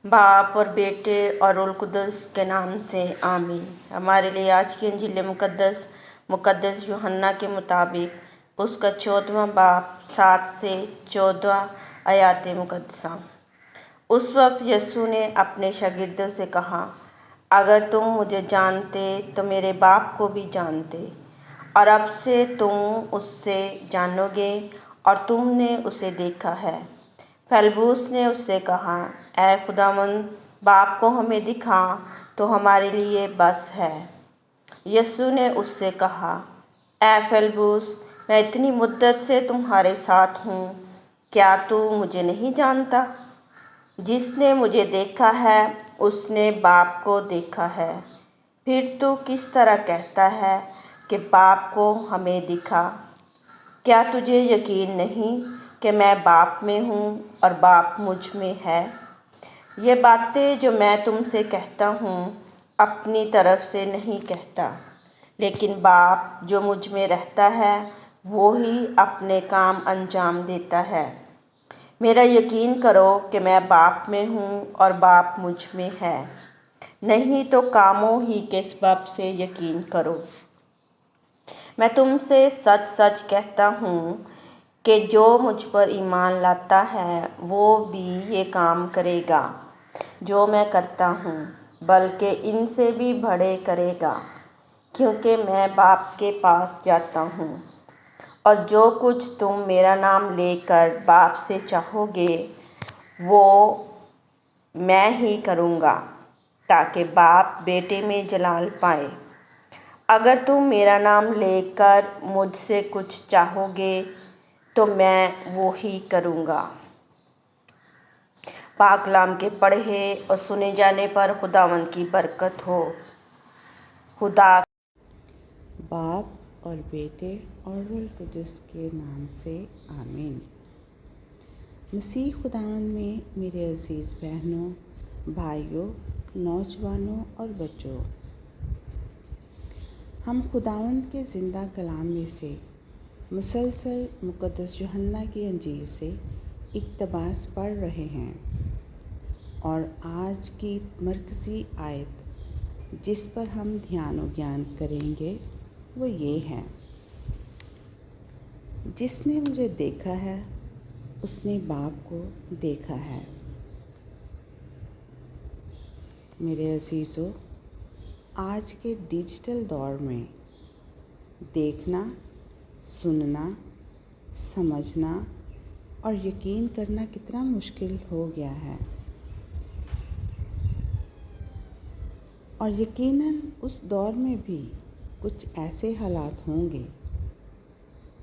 बाप और बेटे और रूहुल कुद्दुस के नाम से आमीन। हमारे लिए आज की इंजील मुकद्दस यूहन्ना के मुताबिक उसका 14वां बाब 7 से 14 आयात मुकद्दसा। उस वक्त यीशु ने अपने शागिर्दों से कहा, अगर तुम मुझे जानते तो मेरे बाप को भी जानते, और अब से तुम उससे जानोगे और तुमने उसे देखा है। फिलिप्पुस ने उससे कहा, ऐ खुदावंद, बाप को हमें दिखा तो हमारे लिए बस है। यीशु ने उससे कहा, ऐ फिलिप्पुस, मैं इतनी मुद्दत से तुम्हारे साथ हूँ, क्या तू मुझे नहीं जानता? जिसने मुझे देखा है उसने बाप को देखा है। फिर तू किस तरह कहता है कि बाप को हमें दिखा? क्या तुझे यकीन नहीं कि मैं बाप में हूँ और बाप मुझ में है? ये बातें जो मैं तुमसे कहता हूँ अपनी तरफ से नहीं कहता, लेकिन बाप जो मुझ में रहता है वो ही अपने काम अंजाम देता है। मेरा यकीन करो कि मैं बाप में हूँ और बाप मुझ में है, नहीं तो कामों ही के सबब से यकीन करो। मैं तुमसे सच सच कहता हूँ कि जो मुझ पर ईमान लाता है वो भी ये काम करेगा जो मैं करता हूँ, बल्कि इनसे भी बड़े करेगा, क्योंकि मैं बाप के पास जाता हूँ। और जो कुछ तुम मेरा नाम लेकर बाप से चाहोगे वो मैं ही करूँगा, ताकि बाप बेटे में जलाल पाए। अगर तुम मेरा नाम लेकर मुझसे कुछ चाहोगे तो मैं वो ही करूँगा। पाक कलाम के पढ़े और सुने जाने पर खुदावंद की बरकत हो। खुदा बाप और बेटे और रूहुल कुद्दुस के नाम से आमीन। मसीह खुदावंद में मेरे अजीज़ बहनों, भाइयों, नौजवानों और बच्चों, हम खुदावंद के ज़िंदा कलाम में से मुसलसल मुकद्दस यूहन्ना की इंजील से इक़्तिबास पढ़ रहे हैं, और आज की मरकज़ी आयत जिस पर हम ध्यान और ज्ञान करेंगे वो ये है, जिसने मुझे देखा है उसने बाप को देखा है। मेरे अजीज़ों, आज के डिजिटल दौर में देखना, सुनना, समझना और यकीन करना कितना मुश्किल हो गया है, और यकीनन उस दौर में भी कुछ ऐसे हालात होंगे।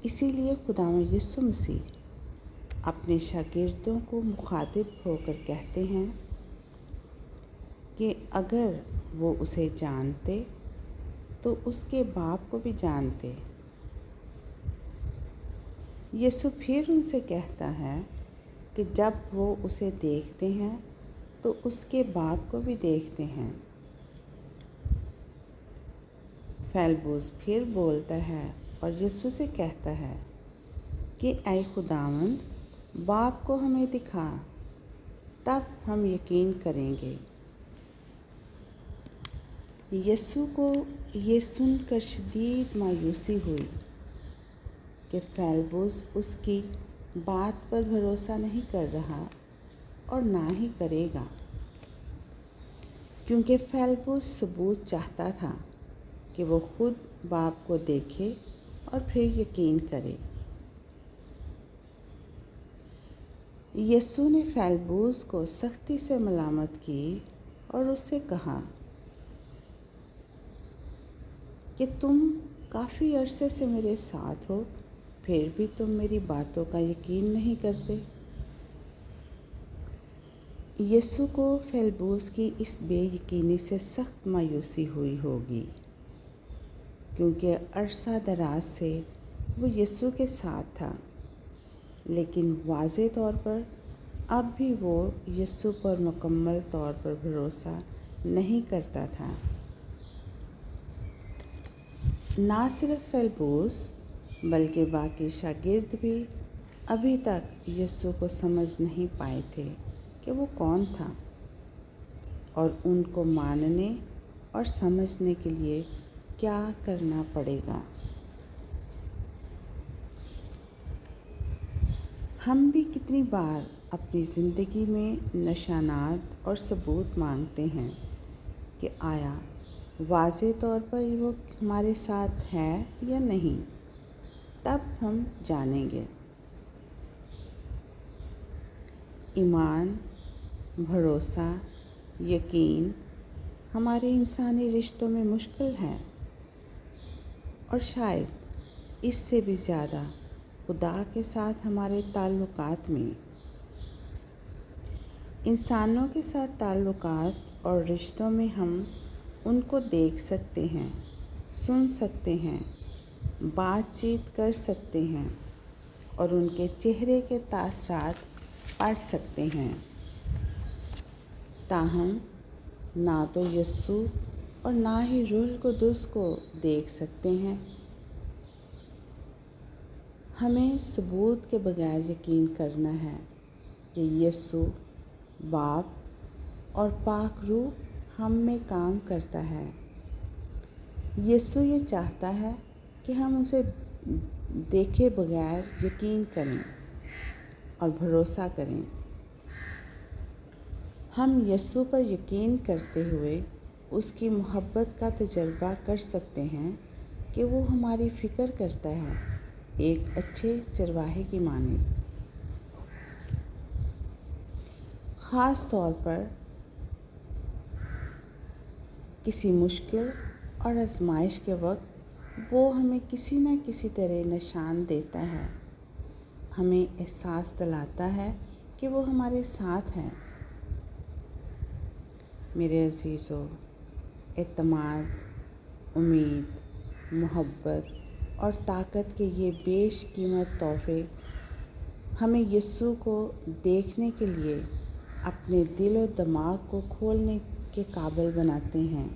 इसीलिए खुदावंद यीशु मसीह अपने शागिर्दों को मुखातिब होकर कहते हैं कि अगर वो उसे जानते तो उसके बाप को भी जानते। यीशु फिर उनसे कहता है कि जब वो उसे देखते हैं तो उसके बाप को भी देखते हैं। फिलिप्पुस फिर बोलता है और यीशु से कहता है कि ऐ खुदावंद, बाप को हमें दिखा, तब हम यकीन करेंगे। यीशु को ये सुनकर शदीद मायूसी हुई कि फिलिप्पुस उसकी बात पर भरोसा नहीं कर रहा और ना ही करेगा, क्योंकि फिलिप्पुस सबूत चाहता था कि वो खुद बाप को देखे और फिर यकीन करे। यीशु ने फिलिप्पुस को सख्ती से मलामत की और उससे कहा कि तुम काफ़ी अरसे से मेरे साथ हो, फिर भी तुम मेरी बातों का यकीन नहीं करते। यीशु को फिलिप्पुस की इस बेयकीनी से सख्त मायूसी हुई होगी, क्योंकि अरसा दराज से वो यीशु के साथ था, लेकिन वाज़े तौर पर अब भी वो यीशु पर मुकम्मल तौर पर भरोसा नहीं करता था। ना सिर्फ फिलिप्पुस बल्कि बाकी शागिर्द भी अभी तक यीशु को समझ नहीं पाए थे कि वो कौन था। اور ان کو ماننے اور سمجھنے کے لیے کیا کرنا پڑے گا۔ ہم بھی کتنی بار اپنی زندگی میں نشانات اور ثبوت مانگتے ہیں کہ آیا واضح طور پر وہ ہمارے ساتھ ہے یا نہیں، تب ہم جانیں گے۔ ایمان، بھروسہ، یقین ہمارے انسانی رشتوں میں مشکل ہے، اور شاید اس سے بھی زیادہ خدا کے ساتھ ہمارے تعلقات میں۔ انسانوں کے ساتھ تعلقات اور رشتوں میں ہم ان کو دیکھ سکتے ہیں، سن سکتے ہیں، بات چیت کر سکتے ہیں اور ان کے چہرے کے تاثرات پڑھ سکتے ہیں، تاہم نہ تو یسوع اور نہ ہی روح القدس کو دیکھ سکتے ہیں۔ ہمیں ثبوت کے بغیر یقین کرنا ہے کہ یسوع باپ اور پاک روح ہم میں کام کرتا ہے۔ یسوع یہ چاہتا ہے کہ ہم اسے دیکھے بغیر یقین کریں اور بھروسہ کریں۔ ہم یسوع پر یقین کرتے ہوئے اس کی محبت کا تجربہ کر سکتے ہیں کہ وہ ہماری فکر کرتا ہے، ایک اچھے چرواہے کی مانند۔ خاص طور پر کسی مشکل اور آزمائش کے وقت وہ ہمیں کسی نہ کسی طرح نشان دیتا ہے، ہمیں احساس دلاتا ہے کہ وہ ہمارے ساتھ ہیں۔ میرے عزیزو، اعتماد، امید، محبت اور طاقت کے یہ بیش قیمت تحفے ہمیں یسوع کو دیکھنے کے لیے اپنے دل و دماغ کو کھولنے کے قابل بناتے ہیں۔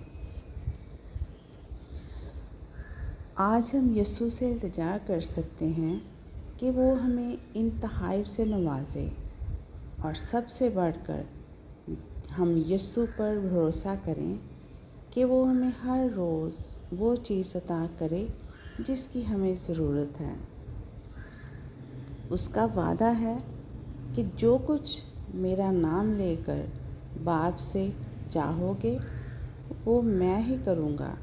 آج ہم یسوع سے التجا کر سکتے ہیں کہ وہ ہمیں ان تحائف سے نوازے، اور سب سے بڑھ کر ہم یسوع پر بھروسہ کریں کہ وہ ہمیں ہر روز وہ چیز عطا کرے جس کی ہمیں ضرورت ہے۔ اس کا وعدہ ہے کہ جو کچھ میرا نام لے کر باپ سے چاہو گے وہ میں ہی کروں گا۔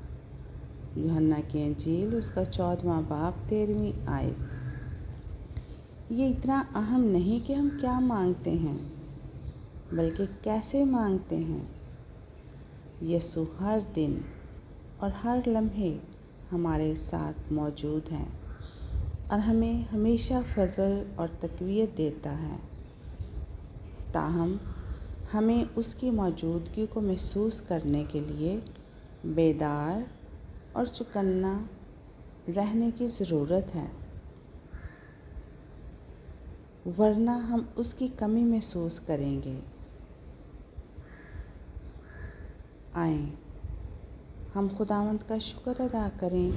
یوحنا کی انجیل اس کا 14واں باب 13ویں آیت۔ یہ اتنا اہم نہیں کہ ہم کیا مانگتے ہیں، بلکہ کیسے مانگتے ہیں۔ یسوع ہر دن اور ہر لمحے ہمارے ساتھ موجود ہیں اور ہمیں ہمیشہ فضل اور تقویت دیتا ہے، تاہم ہمیں اس کی موجودگی کو محسوس کرنے کے لیے بیدار اور چوکنا رہنے کی ضرورت ہے، ورنہ ہم اس کی کمی محسوس کریں گے۔ آئیں ہم خداوند کا شکر ادا کریں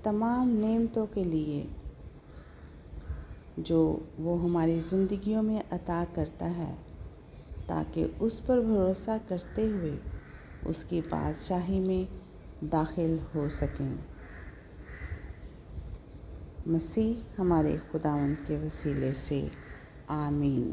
تمام نعمتوں کے لیے جو وہ ہماری زندگیوں میں عطا کرتا ہے، تاکہ اس پر بھروسہ کرتے ہوئے اس کی بادشاہی میں داخل ہو سکیں۔ مسیح ہمارے خداوند کے وسیلے سے، آمین۔